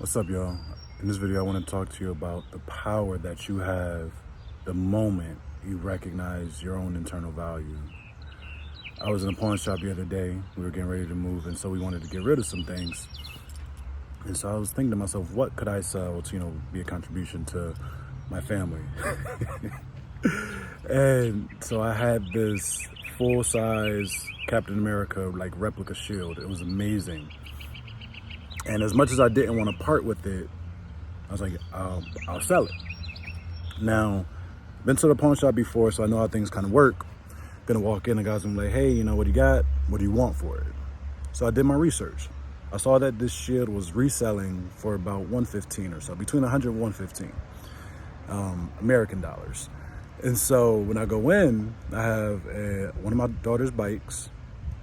What's up, y'all? In this video, I want to talk to you about the power that you have the moment you recognize your own internal value. I was in a pawn shop the other day. We were getting ready to move, and so we wanted to get rid of some things. And so I was thinking to myself, what could I sell to, be a contribution to my family? And so I had this full-size Captain America, replica shield. It was amazing. And as much as I didn't want to part with it, I was like, I'll sell it. Now, been to the pawn shop before, so I know how things kind of work. Gonna walk in, the guy's gonna be like, hey, what do you got? What do you want for it? So I did my research. I saw that this shield was reselling for about $115 or so, between 100 and 115 American dollars. And so when I go in, I have one of my daughter's bikes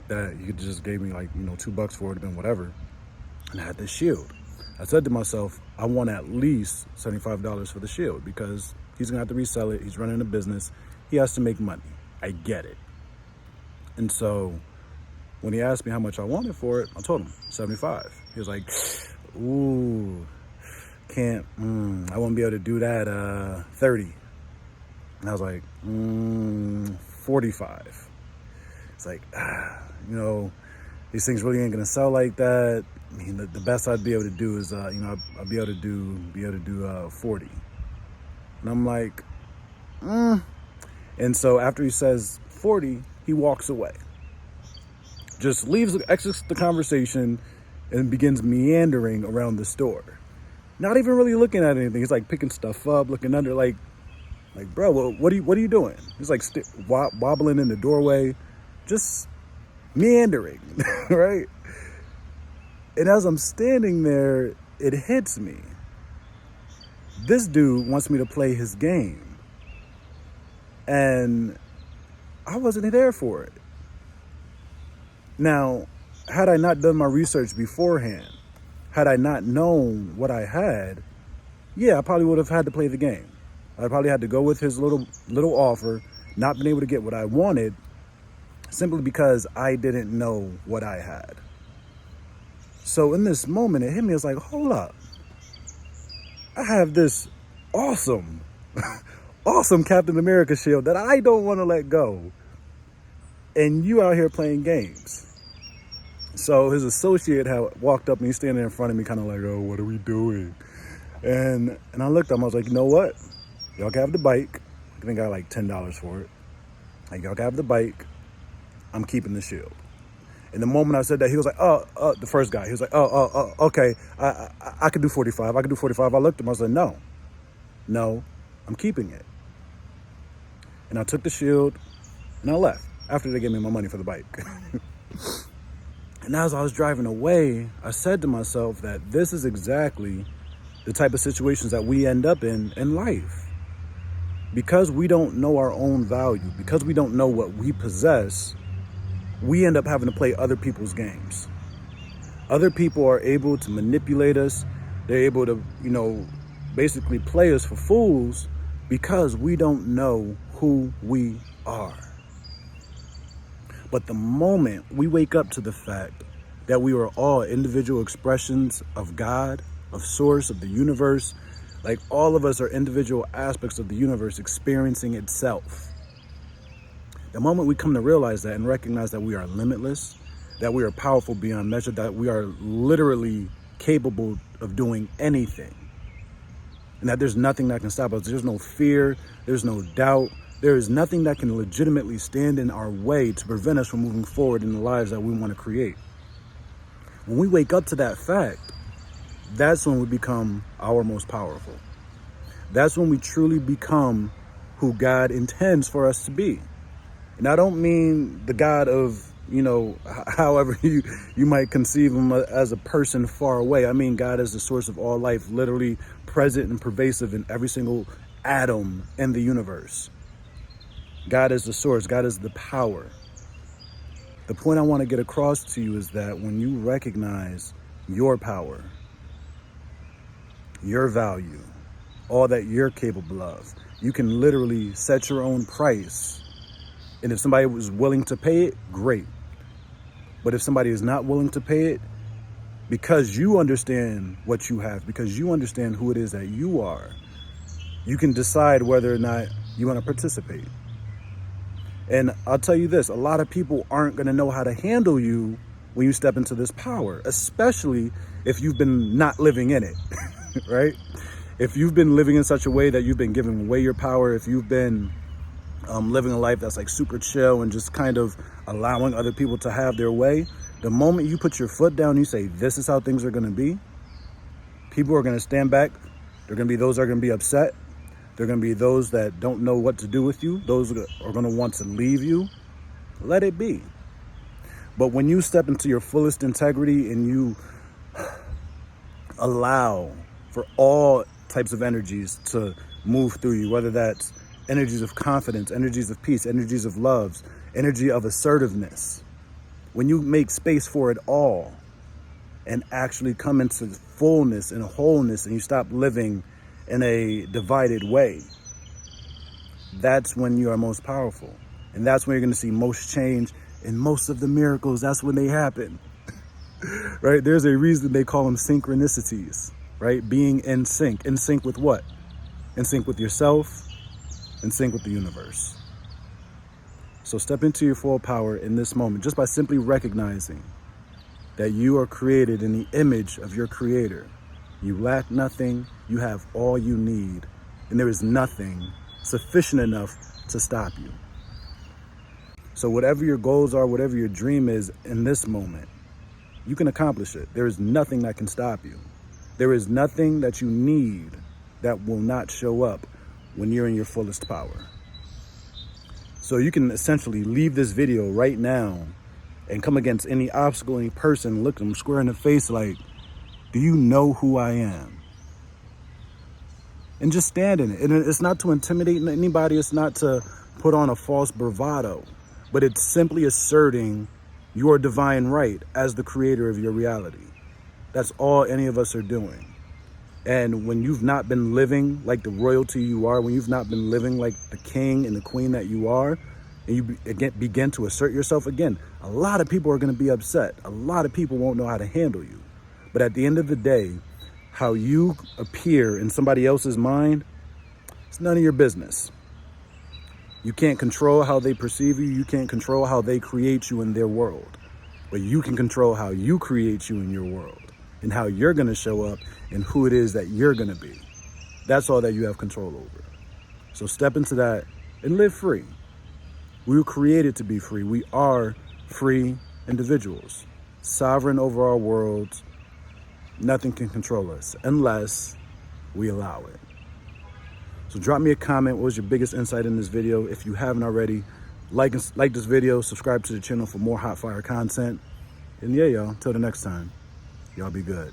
that you just gave me $2 for it, and whatever. And I had this shield. I said to myself, I want at least $75 for the shield because he's gonna have to resell it. He's running a business. He has to make money. I get it. And so when he asked me how much I wanted for it, I told him 75. He was like, ooh, I won't be able to do that, 30. And I was like, 45. It's like, these things really ain't gonna sell like that. I mean, the best I'd be able to do is, I'll be able to do 40. And I'm like, And so after he says 40, he walks away. Just exits the conversation and begins meandering around the store. Not even really looking at anything. He's like picking stuff up, looking under, like, bro, what are you doing? He's like wobbling in the doorway, just meandering, right? And as I'm standing there, it hits me. This dude wants me to play his game. And I wasn't there for it. Now, had I not done my research beforehand, had I not known what I had, yeah, I probably would have had to play the game. I probably had to go with his little offer, not been able to get what I wanted, simply because I didn't know what I had. So in this moment, it hit me. It's like, hold up. I have this awesome Captain America shield that I don't want to let go. And you out here playing games. So his associate had walked up and he's standing in front of me kind of like, oh, what are we doing? And I looked at him. I was like, you know what? Y'all can have the bike. I think I got $10 for it. Like, y'all can have the bike. I'm keeping the shield. And the moment I said that, he was like, the first guy, he was like, okay, I could do 45. I could do 45. I looked at him, I was like, no, I'm keeping it. And I took the shield and I left after they gave me my money for the bike. And as I was driving away, I said to myself that this is exactly the type of situations that we end up in life. Because we don't know our own value, because we don't know what we possess, we end up having to play other people's games. Other people are able to manipulate us. They're able to, basically play us for fools because we don't know who we are. But the moment we wake up to the fact that we are all individual expressions of God, of Source, of the universe, like all of us are individual aspects of the universe experiencing itself. The moment we come to realize that and recognize that we are limitless, that we are powerful beyond measure, that we are literally capable of doing anything, and that there's nothing that can stop us. There's no fear, there's no doubt, there is nothing that can legitimately stand in our way to prevent us from moving forward in the lives that we want to create. When we wake up to that fact, that's when we become our most powerful. That's when we truly become who God intends for us to be. And I don't mean the God of, however you might conceive him as a person far away. I mean God as the source of all life, literally present and pervasive in every single atom in the universe. God is the source. God is the power. The point I want to get across to you is that when you recognize your power, your value, all that you're capable of, you can literally set your own price. And if somebody was willing to pay it, great. But if somebody is not willing to pay it, because you understand what you have, because you understand who it is that you are, you can decide whether or not you want to participate. And I'll tell you this, a lot of people aren't going to know how to handle you when you step into this power, especially if you've been not living in it, right? If you've been living in such a way that you've been giving away your power, if you've been living a life that's like super chill and just kind of allowing other people to have their way, the moment you put your foot down and you say, this is how things are going to be, people are going to stand back. There are going to be those that are going to be upset. There are going to be those that don't know what to do with you. Those are going to want to leave you. Let it be. But when you step into your fullest integrity and you allow for all types of energies to move through you, whether that's energies of confidence, energies of peace, energies of love, energy of assertiveness, when you make space for it all and actually come into fullness and wholeness and you stop living in a divided way, that's when you are most powerful. And that's when you're going to see most change and most of the miracles. That's when they happen, right? There's a reason they call them synchronicities, right? Being in sync with what? In sync with yourself, in sync with the universe. So step into your full power in this moment just by simply recognizing that you are created in the image of your creator. You lack nothing, you have all you need, and there is nothing sufficient enough to stop you. So whatever your goals are, whatever your dream is in this moment, you can accomplish it. There is nothing that can stop you. There is nothing that you need that will not show up when you're in your fullest power. So you can essentially leave this video right now and come against any obstacle, any person, look them square in the face like, do you know who I am? And just stand in it. And it's not to intimidate anybody. It's not to put on a false bravado, but it's simply asserting your divine right as the creator of your reality. That's all any of us are doing. And when you've not been living like the royalty you are, when you've not been living like the king and the queen that you are, and you again begin to assert yourself again, a lot of people are going to be upset. A lot of people won't know how to handle you. But at the end of the day, how you appear in somebody else's mind, it's none of your business. You can't control how they perceive you. You can't control how they create you in their world. But you can control how you create you in your world and how you're going to show up and who it is that you're going to be. That's all that you have control over. So step into that and live free. We were created to be free. We are free individuals, sovereign over our worlds. Nothing can control us unless we allow it. So drop me a comment. What was your biggest insight in this video? If you haven't already, like this video, subscribe to the channel for more hot fire content. And yeah, y'all, till the next time, y'all be good.